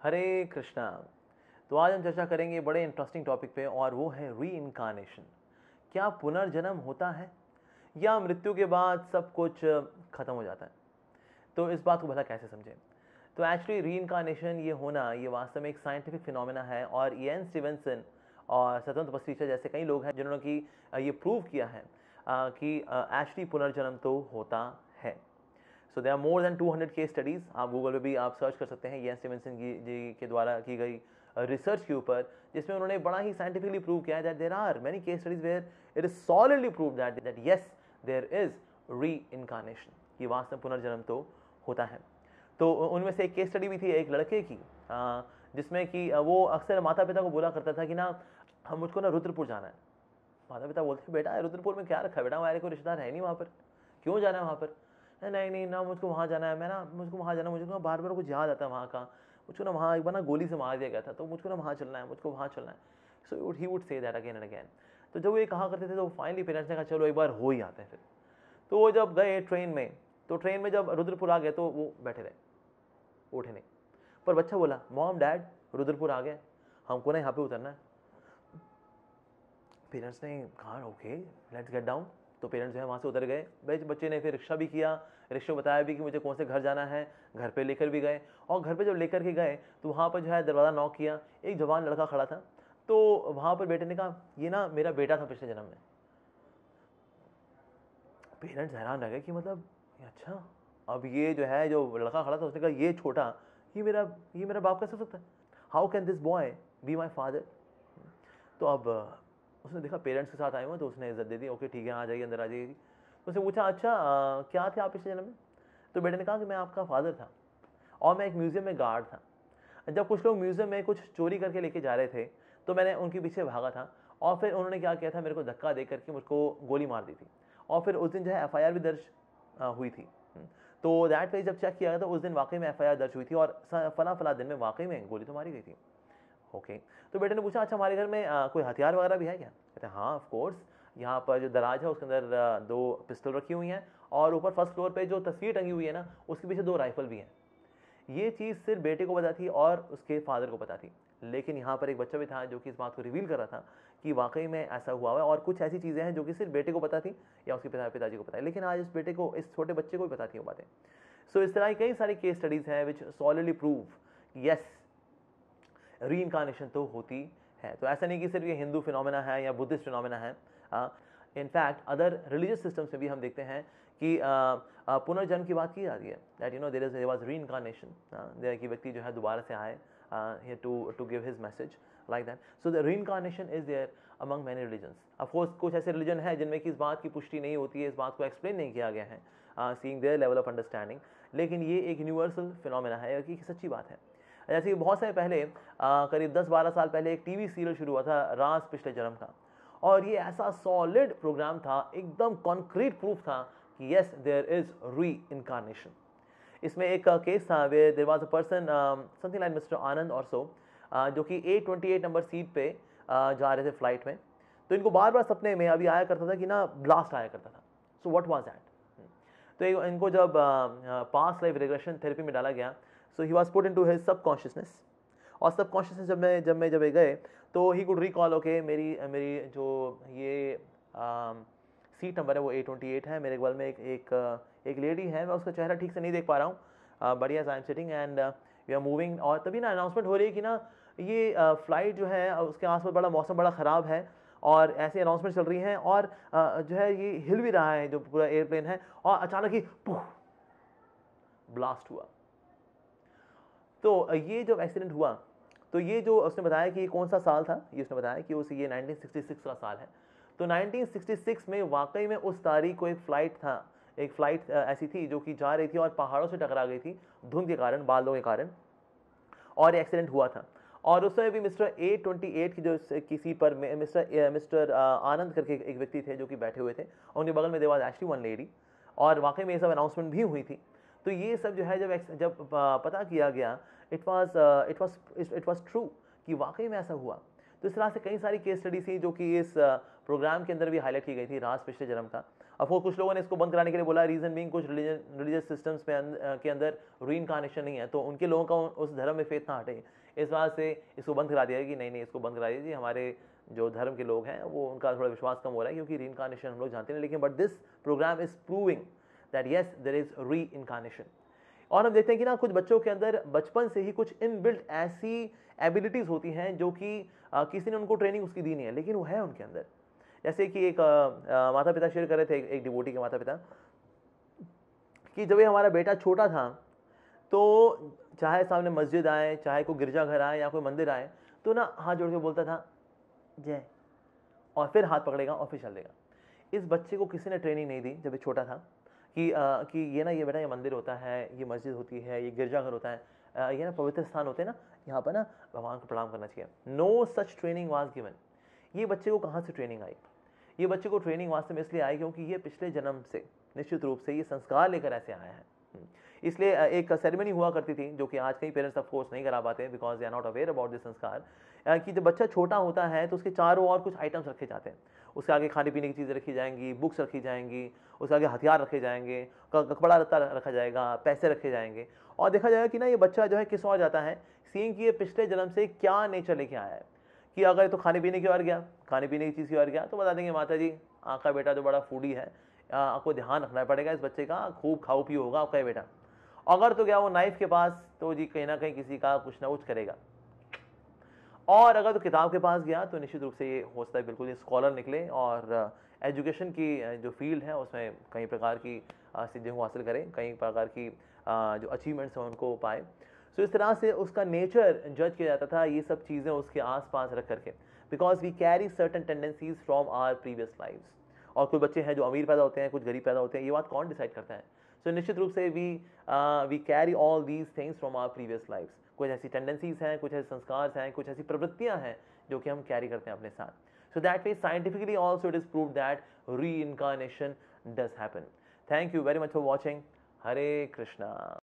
हरे कृष्णा। तो आज हम चर्चा करेंगे बड़े इंटरेस्टिंग टॉपिक पे और वो है री इनकारनेशन। क्या पुनर्जन्म होता है या मृत्यु के बाद सब कुछ खत्म हो जाता है? तो इस बात को भला कैसे समझें? तो एक्चुअली री इनकारनेशन ये होना ये वास्तव में एक साइंटिफिक फिनोमेना है और इएन स्टीवेंसन और सतन तपस्वी जैसे कई लोग हैं जिन्होंने कि ये प्रूव किया है कि एक्चुअली पुनर्जन्म तो होता है। So there are more than 200 case studies. आप गूगल पे भी आप सर्च कर सकते हैं इएन स्टीवेंसन जी के द्वारा की गई रिसर्च के ऊपर, जिसमें उन्होंने बड़ा ही साइंटिफिकली प्रूव किया है that there are many case studies where it is solidly prove that yes there is reincarnation, कि वास्तव पुनर्जन्म तो होता है। तो उनमें से एक केस स्टडी भी थी एक लड़के की, जिसमें कि वो अक्सर माता पिता को बोला करता था कि ना हम मुझको ना रुद्रपुर जाना है। माता पिता बोलते बेटा रुद्रपुर में क्या रखा है बेटा, हमारे कोई रिश्तेदार है नहीं वहाँ पर, क्यों जाना है वहाँ पर? नहीं नहीं ना मुझको वहाँ जाना है, मैं ना मुझको वहाँ जाना, मुझको ना बार बार कुछ याद आता है वहाँ का, मुझको ना वहाँ एक बार ना गोली से मार दिया गया था तो मुझको ना वहाँ चलना है, मुझको वहाँ चलना है। So he would say that again and again. तो जब वो ये कहा करते थे तो फाइनली पेरेंट्स ने कहा चलो एक बार हो ही आते हैं फिर। तो वो जब गए ट्रेन में, तो ट्रेन में जब रुद्रपुर आ गए तो वो बैठे रहे, उठे नहीं। पर बच्चा बोला मॉम डैड रुद्रपुर आ गए, हमको ना यहाँ पे उतरना है। पेरेंट्स ने कहा ओके लेट्स गेट डाउन। तो पेरेंट्स जो है वहाँ से उतर गए। बच्चे ने फिर रिक्शा भी किया, रिक्शा बताया भी कि मुझे कौन से घर जाना है, घर पे लेकर भी गए। और घर पे जब लेकर के गए तो वहाँ पर जो है दरवाज़ा नॉक किया, एक जवान लड़का खड़ा था। तो वहाँ पर बेटे ने कहा ये ना मेरा बेटा था पिछले जन्म में। पेरेंट्स हैरान रह गए कि मतलब अच्छा, अब ये जो है जो लड़का खड़ा था उसने कहा ये छोटा, ये मेरा बाप कैसे हो सकता है, how can this boy be my father? तो अब उसने देखा पेरेंट्स के साथ आए हुए तो उसने इज्जत दे दी, ओके ठीक है आ जाइए अंदर आ जाइए। तो उसने पूछा अच्छा क्या थे आप पिछले जन्म में? तो बेटे ने कहा कि मैं आपका फादर था और मैं एक म्यूजियम में गार्ड था। जब कुछ लोग म्यूजियम में कुछ चोरी करके लेके जा रहे थे तो मैंने उनके पीछे भागा था और फिर उन्होंने क्या किया था, मेरे को धक्का दे करके मुझको गोली मार दी थी। और फिर उस दिन जो है एफआईआर भी दर्ज हुई थी। तो दैट पे जब चेक किया गया तो उस दिन वाकई में एफआईआर दर्ज हुई थी और फला फला दिन में वाकई में गोली तो मारी गई थी। ओके तो बेटे ने पूछा अच्छा हमारे घर में कोई हथियार वगैरह भी है क्या? कहते हैं हाँ ऑफ कोर्स, यहाँ पर जो दराज है उसके अंदर 2 पिस्टल रखी हुई हैं और ऊपर फर्स्ट फ्लोर पे जो तस्वीर टंगी हुई है ना उसके पीछे 2 राइफल भी हैं। ये चीज़ सिर्फ बेटे को पता थी और उसके फादर को पता थी, लेकिन यहाँ पर एक बच्चा भी था जो कि इस बात को रिवील कर रहा था कि वाकई में ऐसा हुआ है और कुछ ऐसी चीज़ें हैं जो कि सिर्फ बेटे को पता थी या उसके पिताजी को पता है, लेकिन आज इस बेटे को, इस छोटे बच्चे को भी पता थी वो बातें। सो इस तरह की कई सारी केस स्टडीज़ हैं विच सॉलिडली प्रूव यस री इनकारनेशन तो होती है। तो ऐसा नहीं कि सिर्फ ये हिंदू फिनोमेना है या बुद्धिस्ट फिनोमेना है। इनफैक्ट अदर रिलीजियस सिस्टम्स में भी हम देखते हैं कि पुनर्जन्म की बात की जाती है, दैट देयर वाज री इनकारनेशन, कि व्यक्ति जो है दोबारा से आए here to give his message like that. So the reincarnation is there among many religions. Of course कुछ ऐसे रिलीजन है जिनमें कि इस बात की पुष्टि नहीं होती है, इस बात को एक्सप्लेन नहीं किया गया है, seeing their level of understanding, लेकिन ये एक यूनिवर्सल फिनोमेना है कि सच्ची बात है। जैसे कि बहुत समय पहले करीब 10-12 साल पहले एक टीवी सीरियल शुरू हुआ था राज पिछले जन्म का, और ये ऐसा सॉलिड प्रोग्राम था, एकदम कॉन्क्रीट प्रूफ था कि yes there is reincarnation. इसमें एक केस था way there was a person something like mister Anand और सो, जो कि A28 नंबर सीट पे जा रहे थे फ्लाइट में। तो इनको बार बार सपने में अभी आया करता था कि ना ब्लास्ट आया करता था। So what was that? तो इनको जब पास्ट लाइफ रिग्रेशन थेरेपी में डाला गया, so he was put into his subconsciousness, और सबकॉन्शियसनेस जब गए तो ही कुड रिकॉल ओके मेरी मेरी जो ये सीट नंबर है वो A28 है, मेरे बगल में एक लेडी है, मैं उसका चेहरा ठीक से नहीं देख पा रहा हूँ, but yes I am sitting and we are moving. और तभी ना अनाउंसमेंट हो रही है कि ना ये फ्लाइट जो है उसके आसपास बड़ा मौसम बड़ा ख़राब है और ऐसी अनाउंसमेंट चल रही हैं और जो है ये हिल भी रहा है जो पूरा एयरप्लेन है, और अचानक ही ब्लास्ट हुआ। तो ये जब एक्सीडेंट हुआ तो ये जो उसने बताया कि कौन सा साल था, ये उसने बताया कि ये 1966 का साल है। तो 1966 में वाकई में उस तारीख को एक फ़्लाइट ऐसी थी जो कि जा रही थी और पहाड़ों से टकरा गई थी धुंध के कारण, बादलों के कारण, और एक्सीडेंट हुआ था। और उस समय भी मिस्टर A28 की सीट पर मिस्टर आनंद करके एक व्यक्ति थे जो कि बैठे हुए थे, उनके बगल में there was actually one lady, और वाकई में ये सब अनाउंसमेंट भी हुई थी। तो ये सब जो है जब पता किया गया इट वाज ट्रू कि वाकई में ऐसा हुआ। तो इस तरह से कई सारी केस स्टडीज थी जो कि इस प्रोग्राम के अंदर भी हाईलाइट की गई थी राज पिछले जन्म का। अफकोर्स कुछ लोगों ने इसको बंद कराने के लिए बोला, रीजन बीइंग कुछ रिलीजियस सिस्टम्स के अंदर रीइंकार्नेशन नहीं है, तो उनके लोगों का उस धर्म में फेथ ना हटे, इस बात से इसको बंद करा दिया कि नहीं इसको बंद करा दीजिए, हमारे जो धर्म के लोग हैं वो उनका थोड़ा विश्वास कम हो रहा है क्योंकि रीइंकार्नेशन हम लोग जानते हैं। लेकिन but this programme is proving that yes there is reincarnation. और हम देखते हैं कि ना कुछ बच्चों के अंदर बचपन से ही कुछ इनबिल्ट ऐसी एबिलिटीज होती हैं जो कि किसी ने उनको ट्रेनिंग उसकी दी नहीं है, लेकिन वो है उनके अंदर। जैसे कि एक माता पिता शेयर कर रहे थे, एक डिवोटी के माता पिता, कि जब ये हमारा बेटा छोटा था तो चाहे सामने मस्जिद आए, चाहे कोई गिरजाघर आए या कोई मंदिर आए, तो ना हाथ जोड़ के बोलता था जय, और फिर हाथ पकड़ेगा और फिर चल देगा। इस बच्चे को किसी ने ट्रेनिंग नहीं दी जब ये छोटा था कि ये ना, ये बेटा ये मंदिर होता है, ये मस्जिद होती है, ये गिरजाघर होता है, ये ना पवित्र स्थान होते हैं ना, यहाँ पर ना भगवान को प्रणाम करना चाहिए। No such training was given. ये बच्चे को कहाँ से ट्रेनिंग आई? ये बच्चे को ट्रेनिंग वास्तव में इसलिए आई क्योंकि ये पिछले जन्म से निश्चित रूप से ये संस्कार लेकर ऐसे आया है। इसलिए एक सेरेमनी हुआ करती थी जो कि आज कई पेरेंट्स ऑफ कोर्स नहीं करा पाते हैं because they are not aware about this sanskar, कि जब बच्चा छोटा होता है तो उसके चारों ओर कुछ आइटम्स रखे जाते हैं। उसके आगे खाने पीने की चीज़ें रखी जाएंगी, बुक्स रखी जाएंगी, उसके आगे हथियार रखे जाएंगे, कपड़ा लत्ता रखा जाएगा, पैसे रखे जाएंगे, और देखा जाएगा कि ना ये बच्चा जो है किस ओर जाता है, सीइंग कि ये पिछले जन्म से क्या नेचर लेके आया है। कि अगर तो खाने पीने की ओर गया, खाने पीने की चीज़ की ओर गया, तो बता देंगे माता जी आपका बेटा तो बड़ा फूडी है, आपको ध्यान रखना पड़ेगा इस बच्चे का, खूब खाओ पियो होगा आपका बेटा। अगर तो गया वो नाइफ के पास, तो जी कहीं ना कहीं किसी का कुछ ना कुछ करेगा। और अगर तो किताब के पास गया तो निश्चित रूप से ये हो सकता है बिल्कुल ये स्कॉलर निकले और एजुकेशन की जो फील्ड है उसमें कई प्रकार की सिद्धियों को हासिल करें, कई प्रकार की जो अचीवमेंट्स हैं उनको पाए। सो इस तरह से उसका नेचर जज किया जाता था, ये सब चीज़ें उसके आसपास रख करके, because we carry certain tendencies from our previous lives. और कुछ बच्चे हैं जो अमीर पैदा होते हैं, कुछ गरीब पैदा होते हैं, ये बात कौन डिसाइड करता है? सो निश्चित रूप से we carry all these things from our previous lives. कुछ ऐसी टेंडेंसीज हैं, कुछ ऐसे संस्कार हैं, कुछ ऐसी प्रवृत्तियां हैं जो कि हम कैरी करते हैं अपने साथ। So that way scientifically also it is proved that reincarnation does happen. Thank you very much for watching. Hare Krishna.